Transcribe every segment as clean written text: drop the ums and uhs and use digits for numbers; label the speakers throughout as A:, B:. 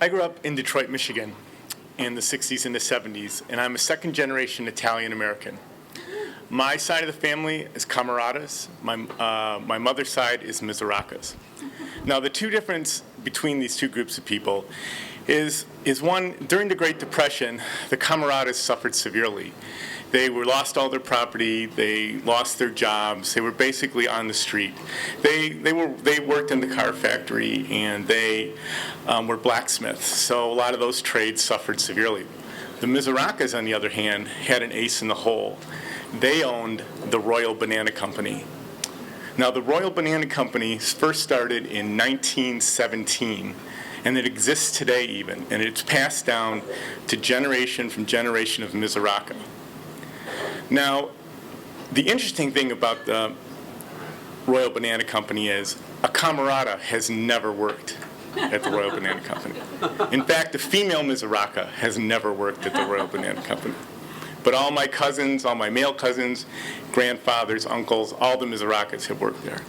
A: I grew up in Detroit, Michigan in the 60s and the 70s, and I'm a second-generation Italian-American. My side of the family is Camaradas. My mother's side is Mizracas. Now, the two difference between these two groups of people is one, during the Great Depression, the Camaradas suffered severely. They lost all their property, they lost their jobs, they were basically on the street. They worked in the car factory, and they were blacksmiths, so a lot of those trades suffered severely. The Mizracas, on the other hand, had an ace in the hole. They owned the Royal Banana Company. Now, the Royal Banana Company first started in 1917, and it exists today even, and it's passed down to generation from generation of Mizraca. Now, the interesting thing about the Royal Banana Company is a Camarada has never worked at the Royal Banana Company. In fact, a female Mizraca has never worked at the Royal Banana Company. But all my cousins, all my male cousins, grandfathers, uncles, all the Mizracas have worked there.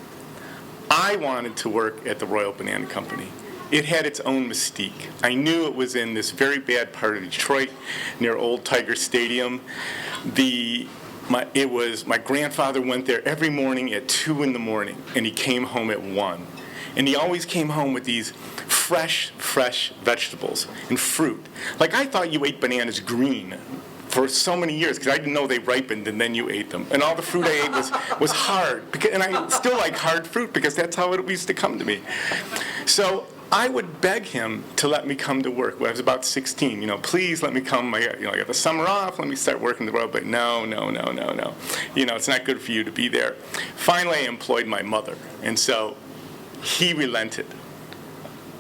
A: I wanted to work at the Royal Banana Company. It had its own mystique. I knew it was in this very bad part of Detroit, near Old Tiger Stadium. My grandfather went there every morning at 2 in the morning, and he came home at 1. And he always came home with these fresh vegetables and fruit. Like, I thought you ate bananas green for so many years, because I didn't know they ripened and then you ate them. And all the fruit I ate was hard. And I still like hard fruit, because that's how it used to come to me. So I would beg him to let me come to work when I was about 16. Please let me come. I got the summer off. Let me start working the road. But no. It's not good for you to be there. Finally, I employed my mother. And so he relented.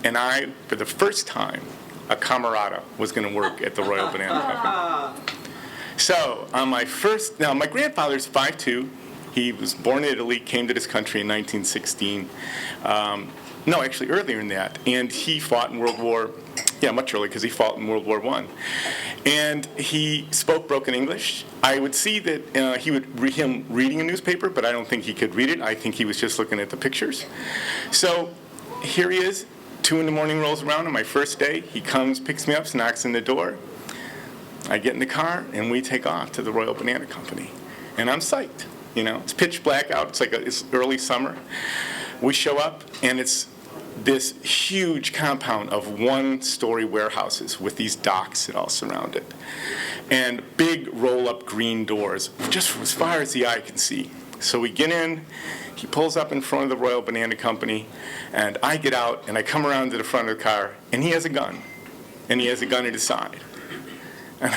A: And I, for the first time, a Camarada was going to work at the Royal Banana Company. So on my grandfather's 5'2". He was born in Italy, came to this country in 1916. No, actually earlier than that. And he fought in much earlier, because he fought in World War I. And he spoke broken English. I would see that he would read him reading a newspaper, but I don't think he could read it. I think he was just looking at the pictures. So here he is, 2 in the morning rolls around on my first day. He comes, picks me up, knocks on the door. I get in the car, and we take off to the Royal Banana Company. And I'm psyched. It's pitch black out. It's early summer. We show up, and it's this huge compound of 1-story warehouses with these docks that all surround it, and big roll-up green doors, just as far as the eye can see. So we get in, he pulls up in front of the Royal Banana Company, and I get out, and I come around to the front of the car, and he has a gun, and he has a gun at his side. And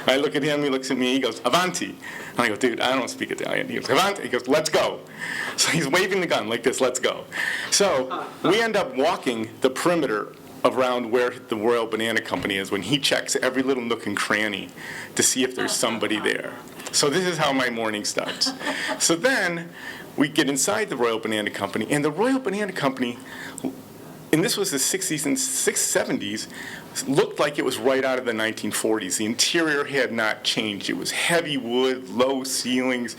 A: I look at him, he looks at me, he goes, "Avanti." And I go, "Dude, I don't speak Italian." He goes, "Avanti." He goes, "Let's go." So he's waving the gun like this, "Let's go." So we end up walking the perimeter around where the Royal Banana Company is, when he checks every little nook and cranny to see if there's somebody there. So this is how my morning starts. So then we get inside the Royal Banana Company, and the Royal Banana Company, and this was the 60s and 70s, looked like it was right out of the 1940s. The interior had not changed. It was heavy wood, low ceilings,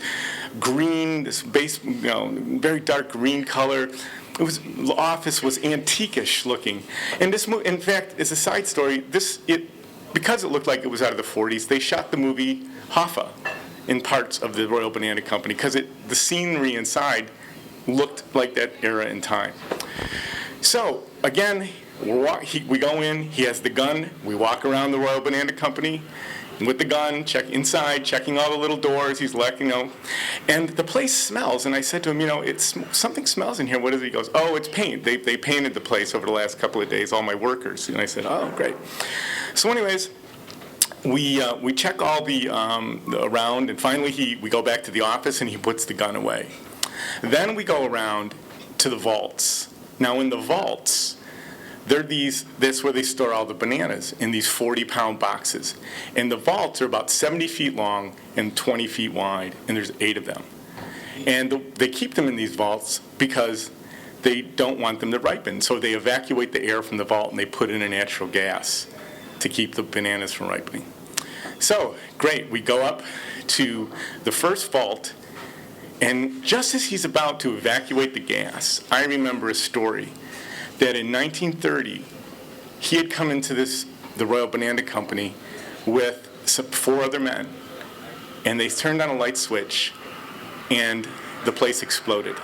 A: green, this base, very dark green color. The office was antique-ish looking. And this, in fact, as a side story, because it looked like it was out of the 40s, they shot the movie Hoffa in parts of the Royal Banana Company, because the scenery inside looked like that era in time. So, again, we go in, he has the gun, we walk around the Royal Banana Company with the gun, checking all the little doors, he's and the place smells, and I said to him, something smells in here, what is it? He goes, "Oh, it's paint. They painted the place over the last couple of days, all my workers." And I said, "Oh, great." So anyways, we check all the around, and finally we go back to the office, and he puts the gun away. Then we go around to the vaults. Now in the vaults, that's where they store all the bananas, in these 40-pound boxes. And the vaults are about 70 feet long and 20 feet wide, and there's 8 of them. And they keep them in these vaults because they don't want them to ripen. So they evacuate the air from the vault, and they put in a natural gas to keep the bananas from ripening. So, great, we go up to the first vault, and just as he's about to evacuate the gas, I remember a story that in 1930, he had come into the Royal Banana Company with 4 other men, and they turned on a light switch, and the place exploded.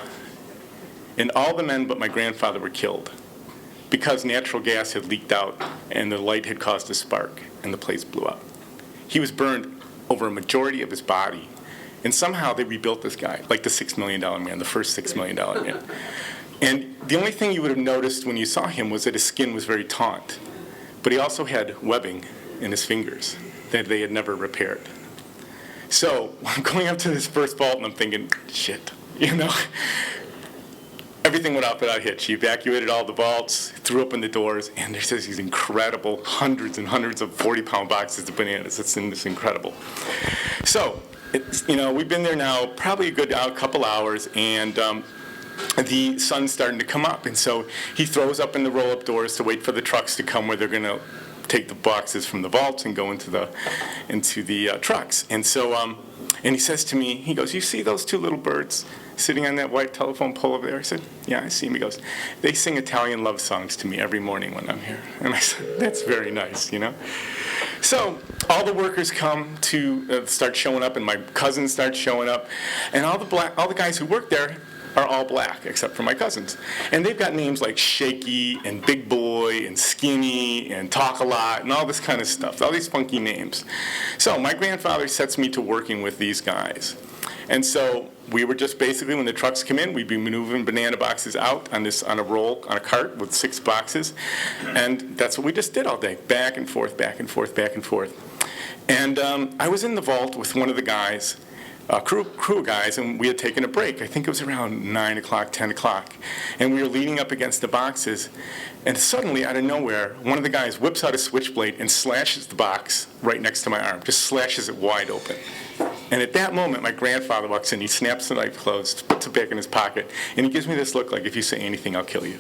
A: And all the men but my grandfather were killed because natural gas had leaked out and the light had caused a spark, and the place blew up. He was burned over a majority of his body, and somehow they rebuilt this guy, like the $6 million man, the first $6 million man. And the only thing you would have noticed when you saw him was that his skin was very taut, but he also had webbing in his fingers that they had never repaired. So I'm going up to this first vault, and I'm thinking, shit, everything went off without a hitch. He evacuated all the vaults, threw open the doors, and there's these incredible hundreds and hundreds of 40-pound boxes of bananas. It's incredible. So, we've been there now probably a good couple hours, and the sun's starting to come up. And so he throws up in the roll-up doors to wait for the trucks to come where they're going to take the boxes from the vaults and go into the trucks. And so, and he says to me, he goes, "You see those 2 little birds sitting on that white telephone pole over there?" I said, "Yeah, I see them." He goes, "They sing Italian love songs to me every morning when I'm here." And I said, "That's very nice, So all the workers come to start showing up, and my cousins start showing up, and all the guys who work there are all black, except for my cousins. And they've got names like Shaky and Big Boy and Skinny and Talk a Lot and all this kind of stuff, all these funky names. So my grandfather sets me to working with these guys. And so we were just basically, when the trucks come in, we'd be maneuvering banana boxes out on a cart with 6 boxes. And that's what we just did all day, back and forth, back and forth, back and forth. And I was in the vault with one of the guys, crew guys, and we had taken a break. I think it was around 9 o'clock, 10 o'clock. And we were leaning up against the boxes, and suddenly, out of nowhere, one of the guys whips out a switchblade and slashes the box right next to my arm, just slashes it wide open. And at that moment, my grandfather walks in, he snaps the knife closed, puts it back in his pocket, and he gives me this look like, "If you say anything, I'll kill you."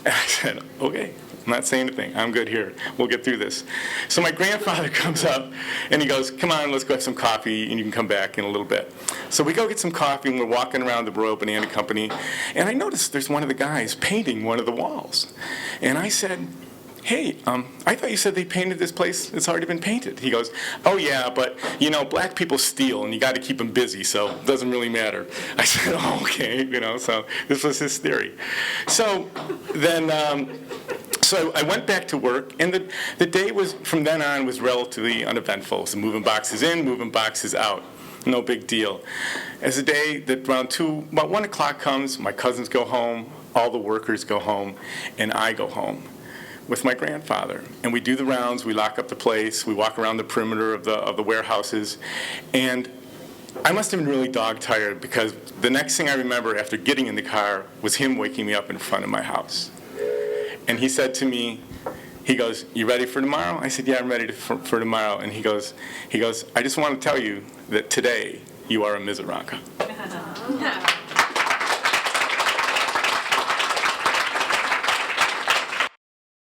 A: And I said, "Okay, I'm not saying anything. I'm good here. We'll get through this." So my grandfather comes up, and he goes, "Come on, let's go have some coffee, and you can come back in a little bit." So we go get some coffee, and we're walking around the Royal Banana Company, and I noticed there's one of the guys painting one of the walls. And I said, "Hey, I thought you said they painted this place. It's already been painted." He goes, "Oh, yeah, but, black people steal, and you got to keep them busy, so it doesn't really matter." I said, "Oh, okay," so this was his theory. So then, so I went back to work, and the day was, from then on, was relatively uneventful. So moving boxes in, moving boxes out. No big deal. As the day that about 1 o'clock comes, my cousins go home, all the workers go home, and I go home with my grandfather. And we do the rounds, we lock up the place, we walk around the perimeter of the warehouses, and I must have been really dog-tired, because the next thing I remember after getting in the car was him waking me up in front of my house. And he said to me, he goes, "You ready for tomorrow?" I said, "Yeah, I'm ready for tomorrow." And he goes, "I just want to tell you that today you are a Mizoraka."